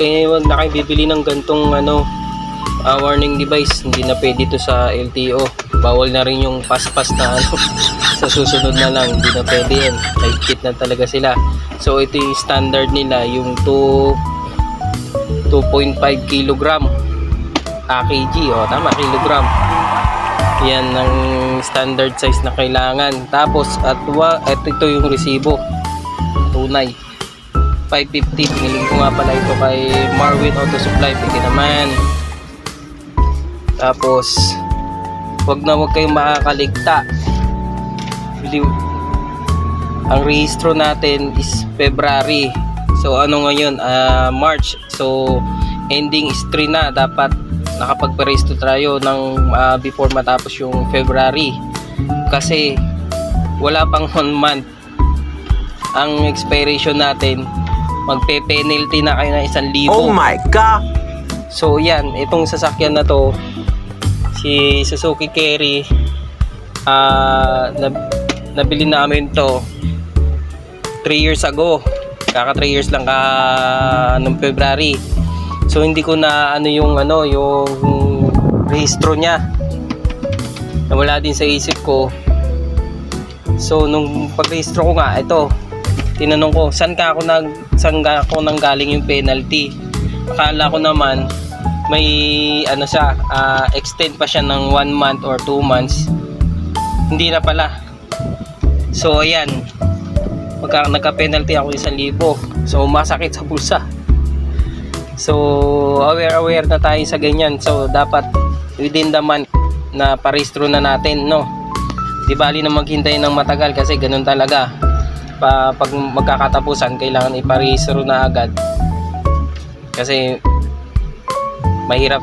Kaya wag na kayo bibili ng gantong warning device. Hindi na pwede to sa LTO. Bawal na rin yung pass-pass na sa susunod na lang. Hindi na pwede yan. High-kit na talaga sila. So ito yung standard nila, yung 2.5 kilogram kg, tama, kilogram. Yan ang standard size na kailangan. Tapos ito yung resibo, tunay 550. Piniling ko nga pala ito kay Marwin Auto Supply. Pwede naman. Tapos wag kayong makakaligta. Ang rehistro natin is February. So ano ngayon? March. So ending is 3 na. Dapat nakapagparehistro tayo ng before matapos yung February. Kasi wala pang 1 month ang expiration natin. Magpe-penalty na kayo ng 1,000. Oh my God! So yan, itong sasakyan na to, si Suzuki Carry, nabili namin to 3 years ago. Kaka 3 years lang noong February. So hindi ko na yung rehistro niya. Nawala din sa isip ko. So nung pagrehistro ko nga, ito, tinanong ko, saan ako nanggaling yung penalty? Akala ko naman may extend pa siya ng 1 month or 2 months. Hindi na pala. So ayan, nagka-penalty ako 1,000. So masakit sa bulsa. So aware na tayo sa ganyan. So dapat within the month na parehistro na natin, no? Di bali na maghintay ng matagal kasi ganun talaga. Pag magkakatapusan, kailangan iparehistro na agad kasi mahirap